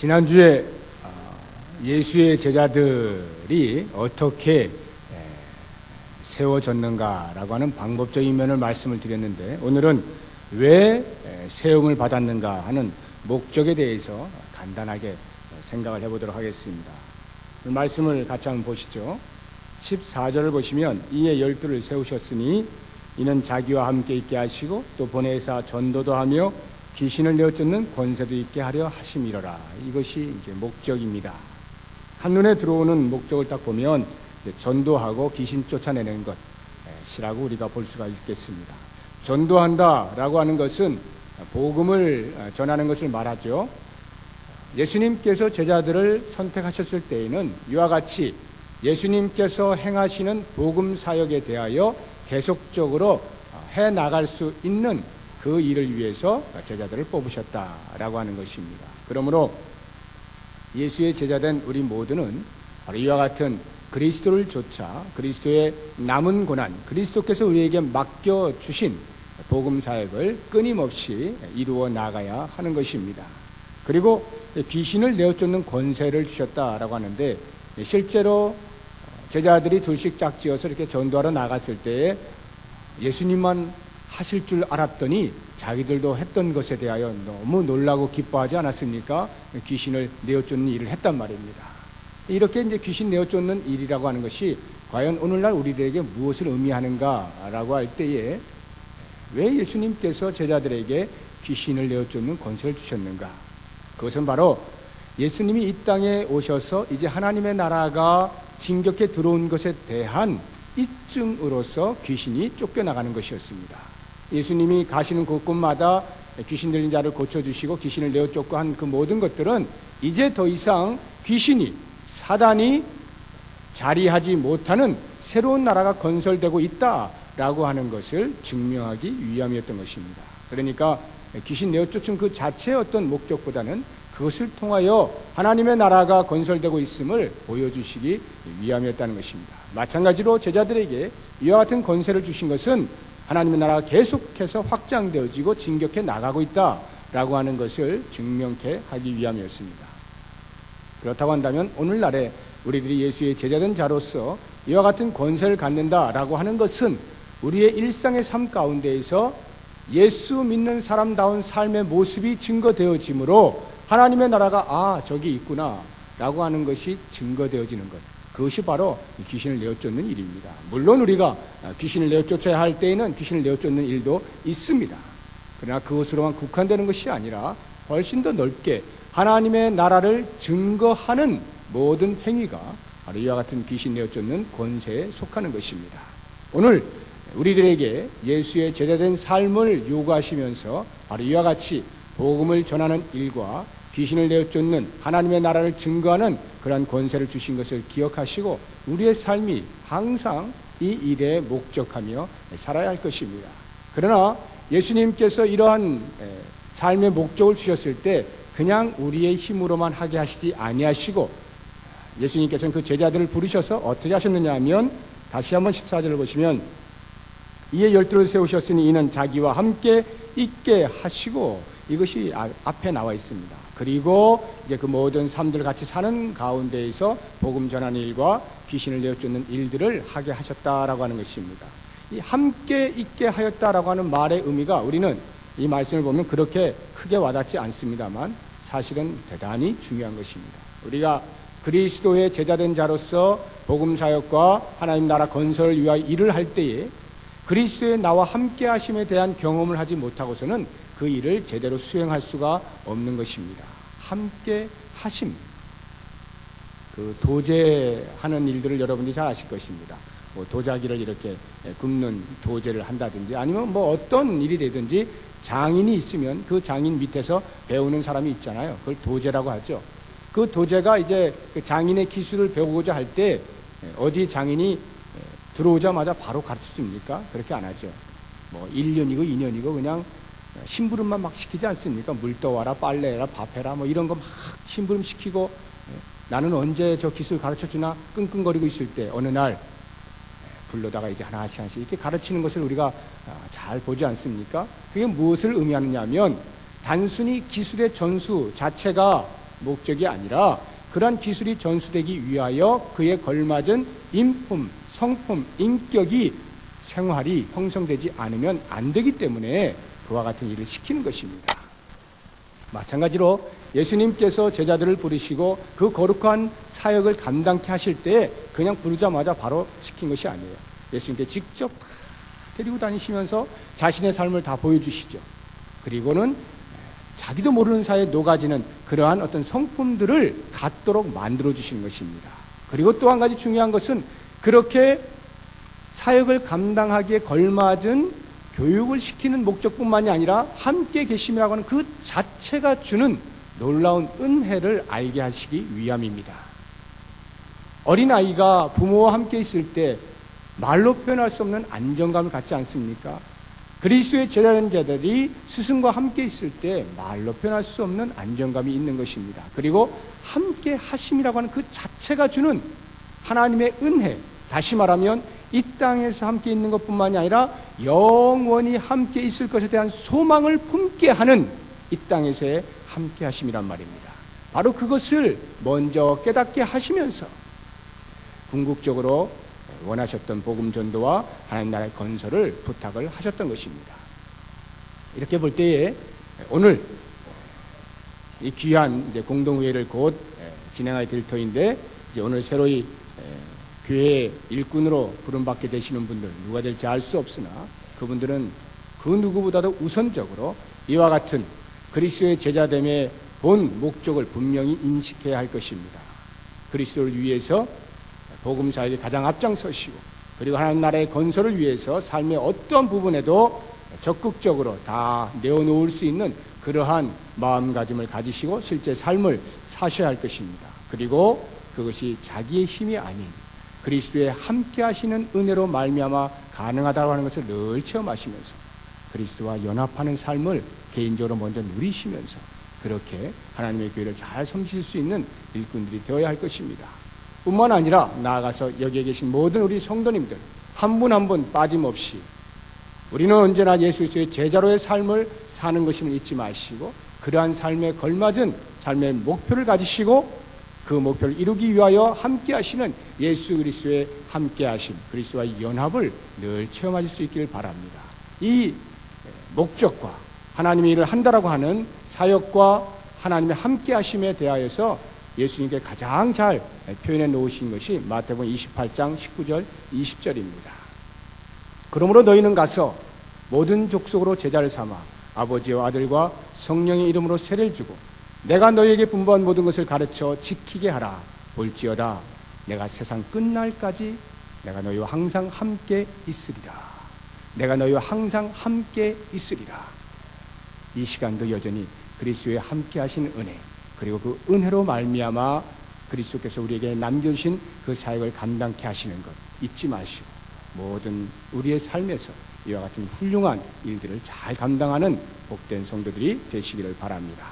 지난주에 예수의 제자들이 어떻게 세워졌는가라고 하는 방법적인 면을 말씀을 드렸는데, 오늘은 왜 세움을 받았는가 하는 목적에 대해서 간단하게 생각을 해보도록 하겠습니다. 말씀을 같이 한번 보시죠. 14절을 보시면, 이에 12를 세우셨으니 이는 자기와 함께 있게 하시고 또 보내사 전도도 하며 귀신을 내어 쫓는 권세도 있게 하려 하심이로라. 이것이 이제 목적입니다. 한눈에 들어오는 목적을 딱 보면 전도하고 귀신 쫓아내는 것이라고 우리가 볼 수가 있겠습니다. 전도한다라고 하는 것은 복음을 전하는 것을 말하죠. 예수님께서 제자들을 선택하셨을 때에는 이와 같이 예수님께서 행하시는 복음 사역에 대하여 계속적으로 해 나갈 수 있는 그 일을 위해서 제자들을 뽑으셨다라고 하는 것입니다. 그러므로 예수의 제자된 우리 모두는 바로 이와 같은 그리스도를 좇아 그리스도의 남은 고난, 그리스도께서 우리에게 맡겨주신 복음 사역을 끊임없이 이루어 나가야 하는 것입니다. 그리고 귀신을 내어쫓는 권세를 주셨다라고 하는데, 실제로 제자들이 둘씩 짝지어서 이렇게 전도하러 나갔을 때에 예수님만 하실 줄 알았더니 자기들도 했던 것에 대하여 너무 놀라고 기뻐하지 않았습니까? 귀신을 내어쫓는 일을 했단 말입니다. 이렇게 이제 귀신 내어쫓는 일이라고 하는 것이 과연 오늘날 우리들에게 무엇을 의미하는가라고 할 때에, 왜 예수님께서 제자들에게 귀신을 내어쫓는 권세를 주셨는가? 그것은 바로 예수님이 이 땅에 오셔서 이제 하나님의 나라가 진격해 들어온 것에 대한 입증으로서 귀신이 쫓겨나가는 것이었습니다. 예수님이 가시는 곳곳마다 귀신 들린 자를 고쳐주시고 귀신을 내어쫓고 한 그 모든 것들은 이제 더 이상 귀신이, 사단이 자리하지 못하는 새로운 나라가 건설되고 있다라고 하는 것을 증명하기 위함이었던 것입니다. 그러니까 귀신 내어쫓은 그 자체의 어떤 목적보다는 그것을 통하여 하나님의 나라가 건설되고 있음을 보여주시기 위함이었다는 것입니다. 마찬가지로 제자들에게 이와 같은 권세를 주신 것은 하나님의 나라가 계속해서 확장되어지고 진격해 나가고 있다라고 하는 것을 증명케 하기 위함이었습니다. 그렇다고 한다면 오늘날에 우리들이 예수의 제자된 자로서 이와 같은 권세를 갖는다라고 하는 것은 우리의 일상의 삶 가운데에서 예수 믿는 사람다운 삶의 모습이 증거되어지므로 하나님의 나라가 저기 있구나 라고 하는 것이 증거되어지는 것, 그것이 바로 귀신을 내어쫓는 일입니다. 물론 우리가 귀신을 내어쫓아야 할 때에는 귀신을 내어쫓는 일도 있습니다. 그러나 그것으로만 국한되는 것이 아니라 훨씬 더 넓게 하나님의 나라를 증거하는 모든 행위가 바로 이와 같은 귀신 내어쫓는 권세에 속하는 것입니다. 오늘 우리들에게 예수의 제자된 삶을 요구하시면서 바로 이와 같이 복음을 전하는 일과 귀신을 내어쫓는 하나님의 나라를 증거하는 그러한 권세를 주신 것을 기억하시고 우리의 삶이 항상 이 일에 목적하며 살아야 할 것입니다. 그러나 예수님께서 이러한 삶의 목적을 주셨을 때 그냥 우리의 힘으로만 하게 하시지 아니하시고, 예수님께서는 그 제자들을 부르셔서 어떻게 하셨느냐 하면, 다시 한번 14절을 보시면, 이에 12를 세우셨으니 이는 자기와 함께 있게 하시고, 이것이 앞에 나와 있습니다. 그리고 이제 그 모든 삶들 같이 사는 가운데에서 복음 전하는 일과 귀신을 내어쫓는 일들을 하게 하셨다라고 하는 것입니다. 이 함께 있게 하였다라고 하는 말의 의미가 우리는 이 말씀을 보면 그렇게 크게 와닿지 않습니다만 사실은 대단히 중요한 것입니다. 우리가 그리스도의 제자된 자로서 복음 사역과 하나님 나라 건설을 위하여 일을 할 때에 그리스도의 나와 함께 하심에 대한 경험을 하지 못하고서는 그 일을 제대로 수행할 수가 없는 것입니다. 함께 하심. 그 도제하는 일들을 여러분들이 잘 아실 것입니다. 뭐 도자기를 이렇게 굽는 도제를 한다든지 아니면 뭐 어떤 일이 되든지 장인이 있으면 그 장인 밑에서 배우는 사람이 있잖아요. 그걸 도제라고 하죠. 그 도제가 이제 그 장인의 기술을 배우고자 할 때 어디 장인이 들어오자마자 바로 가르쳐줍니까? 그렇게 안 하죠. 뭐 1년이고 2년이고 그냥 심부름만 막 시키지 않습니까? 물 떠와라, 빨래해라, 밥해라, 뭐 이런 거 막 심부름 시키고, 나는 언제 저 기술 가르쳐주나 끙끙거리고 있을 때 어느 날 불러다가 이제 하나씩 이렇게 가르치는 것을 우리가 잘 보지 않습니까? 그게 무엇을 의미하느냐 하면 단순히 기술의 전수 자체가 목적이 아니라 그러한 기술이 전수되기 위하여 그에 걸맞은 인품, 성품, 인격이 생활이 형성되지 않으면 안 되기 때문에 그와 같은 일을 시키는 것입니다. 마찬가지로 예수님께서 제자들을 부르시고 그 거룩한 사역을 감당케 하실 때 그냥 부르자마자 바로 시킨 것이 아니에요. 예수님께 직접 다 데리고 다니시면서 자신의 삶을 다 보여주시죠. 그리고는 자기도 모르는 사이에 녹아지는 그러한 어떤 성품들을 갖도록 만들어주시는 것입니다. 그리고 또 한 가지 중요한 것은 그렇게 사역을 감당하기에 걸맞은 교육을 시키는 목적뿐만이 아니라 함께 계심이라고 하는 그 자체가 주는 놀라운 은혜를 알게 하시기 위함입니다. 어린아이가 부모와 함께 있을 때 말로 표현할 수 없는 안정감을 갖지 않습니까? 그리스도의 제자된 자들이 스승과 함께 있을 때 말로 표현할 수 없는 안정감이 있는 것입니다. 그리고 함께 하심이라고 하는 그 자체가 주는 하나님의 은혜, 다시 말하면 이 땅에서 함께 있는 것뿐만이 아니라 영원히 함께 있을 것에 대한 소망을 품게 하는 이 땅에서의 함께 하심이란 말입니다. 바로 그것을 먼저 깨닫게 하시면서 궁극적으로 원하셨던 복음 전도와 하나님 나라의 건설을 부탁을 하셨던 것입니다. 이렇게 볼 때에 오늘 이 귀한 이제 공동회의를 곧 진행하게 될 터인데 이제 오늘 새로이 교회의 일꾼으로 부름받게 되시는 분들 누가 될지 알 수 없으나 그분들은 그 누구보다도 우선적으로 이와 같은 그리스도의 제자됨의 본 목적을 분명히 인식해야 할 것입니다. 그리스도를 위해서 복음 사역에 가장 앞장서시고 그리고 하나님 나라의 건설을 위해서 삶의 어떤 부분에도 적극적으로 다 내어놓을 수 있는 그러한 마음가짐을 가지시고 실제 삶을 사셔야 할 것입니다. 그리고 그것이 자기의 힘이 아닌 그리스도의 함께 하시는 은혜로 말미암아 가능하다고 하는 것을 늘 체험하시면서 그리스도와 연합하는 삶을 개인적으로 먼저 누리시면서 그렇게 하나님의 교회를 잘 섬기실 수 있는 일꾼들이 되어야 할 것입니다. 뿐만 아니라 나아가서 여기에 계신 모든 우리 성도님들 한 분 한 분 빠짐없이 우리는 언제나 예수 그리스도의 제자로의 삶을 사는 것임을 잊지 마시고 그러한 삶에 걸맞은 삶의 목표를 가지시고 그 목표를 이루기 위하여 함께 하시는 예수 그리스도의 함께 하심, 그리스도와의 연합을 늘 체험하실 수 있기를 바랍니다. 이 목적과 하나님의 일을 한다라고 하는 사역과 하나님의 함께 하심에 대하여서 예수님께 가장 잘 표현해 놓으신 것이 마태복음 28장 19절 20절입니다. 그러므로 너희는 가서 모든 족속으로 제자를 삼아 아버지와 아들과 성령의 이름으로 세례를 주고 내가 너희에게 분부한 모든 것을 가르쳐 지키게 하라. 볼지어다 내가 세상 끝날까지 내가 너희와 항상 함께 있으리라. 내가 너희와 항상 함께 있으리라. 이 시간도 여전히 그리스도의 함께 하신 은혜 그리고 그 은혜로 말미암아 그리스도께서 우리에게 남겨주신 그 사역을 감당케 하시는 것 잊지 마시고 모든 우리의 삶에서 이와 같은 훌륭한 일들을 잘 감당하는 복된 성도들이 되시기를 바랍니다.